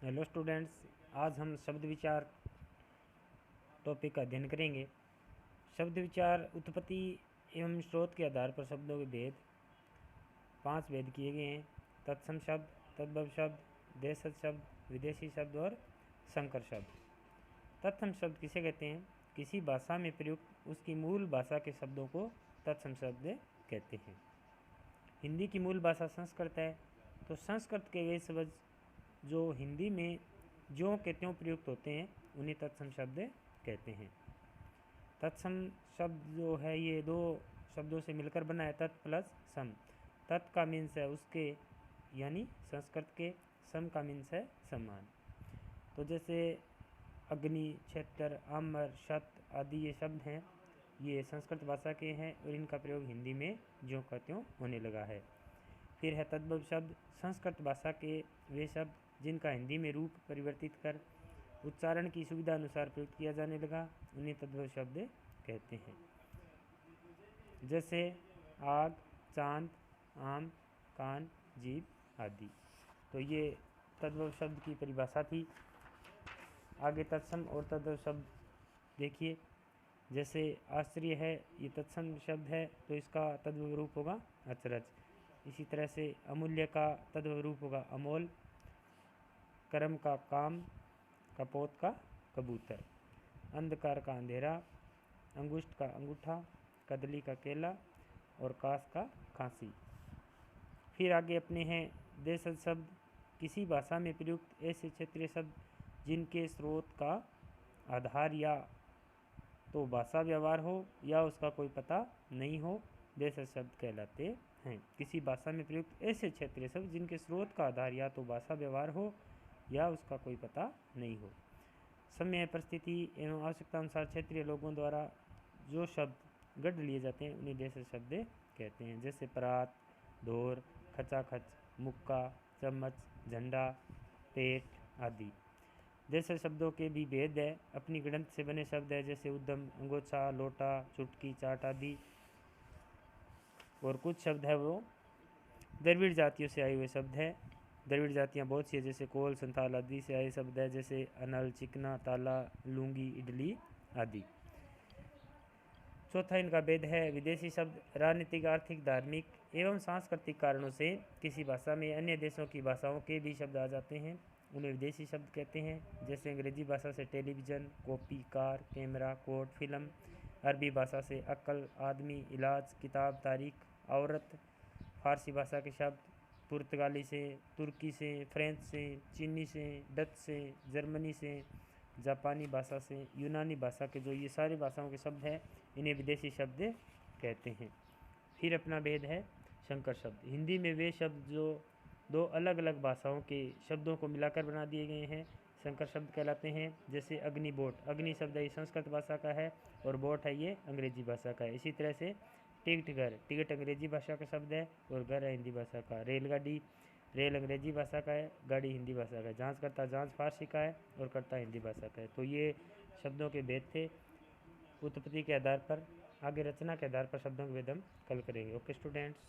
Hello students, आज हम शब्द विचार टॉपिक का अध्ययन करेंगे। शब्द विचार उत्पत्ति एवं स्रोत के आधार पर शब्दों के भेद 5 भेद किए गए हैं। तत्सम शब्द, तद्भव शब्द, देशज शब्द, विदेशी शब्द और संकर शब्द। तत्सम शब्द किसे कहते हैं? किसी भाषा में प्रयुक्त उसकी मूल भाषा के शब्दों को तत्सम शब्द कहते हैं। हिंदी की मूल भाषा संस्कृत है, तो संस्कृत के वे शब्द जो हिंदी में ज्यों के त्यों प्रयुक्त होते हैं उन्हें तत्सम शब्द कहते हैं। तत्सम शब्द जो है ये दो शब्दों से मिलकर बना है, तत् प्लस सम। तत् का मीन्स है उसके यानी संस्कृत के, सम का मीन्स है समान। तो जैसे अग्नि, क्षेत्र, अमर, शत आदि ये शब्द हैं, ये संस्कृत भाषा के हैं और इनका प्रयोग हिंदी में ज्यों का त्यों होने लगा है। फिर है तद्भव शब्द, संस्कृत भाषा के वे शब्द जिनका हिंदी में रूप परिवर्तित कर उच्चारण की सुविधा अनुसार प्रयुक्त किया जाने लगा, उन्हें तद्भव शब्द कहते हैं। जैसे आग, चांद, आम, कान, जीभ आदि। तो ये तद्भव शब्द की परिभाषा थी। आगे तत्सम और तद्भव शब्द देखिए। जैसे आश्चर्य है, ये तत्सम शब्द है, तो इसका तद्भव रूप होगा अचरज। इसी तरह से अमूल्य का तद्भव रूप होगा अमोल। करम का काम, कपोत का कबूतर। अंधकार का अंधेरा, अंगुष्ठ का अंगूठा, कदली का केला और कास का खांसी। फिर आगे अपने हैं देशज शब्द, किसी भाषा में प्रयुक्त ऐसे क्षेत्रीय शब्द जिनके स्रोत का आधार या तो भाषा व्यवहार हो या उसका कोई पता नहीं हो, देशज शब्द कहलाते हैं। किसी भाषा में प्रयुक्त ऐसे क्षेत्रीय शब्द जिनके स्रोत का आधार या तो भाषा व्यवहार हो या उसका कोई पता नहीं हो। समय, परिस्थिति एवं आवश्यकता अनुसार क्षेत्रीय लोगों द्वारा जो शब्द गढ़ लिए जाते हैं उन्हें देशज शब्द कहते हैं। जैसे परात, धोर, खचाखच, मुक्का, चम्मच, झंडा, पेट आदि। देशज शब्दों के भी भेद है। अपनी गणित से बने शब्द है, जैसे उद्यम, अंगोछा, लोटा, चुटकी, चाट आदि। और कुछ शब्द है वो द्रविड़ जातियों से आए हुए शब्द है। द्रविड़ जातियाँ बहुत सी है, जैसे कोल, संथाल आदि से आए शब्द है, जैसे अनल, चिकना, ताला, लूंगी, इडली आदि। चौथा इनका भेद है विदेशी शब्द। राजनीतिक, आर्थिक, धार्मिक एवं सांस्कृतिक कारणों से किसी भाषा में अन्य देशों की भाषाओं के भी शब्द आ जाते हैं, उन्हें विदेशी शब्द कहते हैं। जैसे अंग्रेजी भाषा से television, copy, car, camera, coat, film. अरबी भाषा से अक्ल, आदमी, इलाज, किताब, तारीख, औरत। फारसी भाषा के शब्द पुर्तगाली से, तुर्की से, फ्रेंच से, चीनी से, डच से, जर्मनी से, जापानी भाषा से, यूनानी भाषा के जो ये सारी भाषाओं के शब्द हैं इन्हें विदेशी शब्द कहते हैं। फिर अपना भेद है संकर शब्द। हिंदी में वे शब्द जो दो अलग अलग भाषाओं के शब्दों को मिलाकर बना दिए गए हैं संकर शब्द कहलाते हैं। जैसे अग्नि बोट, अग्नि शब्द है ये संस्कृत भाषा का है और बोट है ये अंग्रेजी भाषा का है। इसी तरह से टिकट घर, टिकट अंग्रेजी भाषा का शब्द है और घर है हिंदी भाषा का। रेलगाड़ी, रेल अंग्रेजी भाषा का है, गाड़ी हिंदी भाषा का है। जांच करता, जांच फारसी का है और करता हिंदी भाषा का है। तो ये शब्दों के भेद थे उत्पत्ति के आधार पर। आगे रचना के आधार पर शब्दों के भेद हम कल करेंगे। Okay students.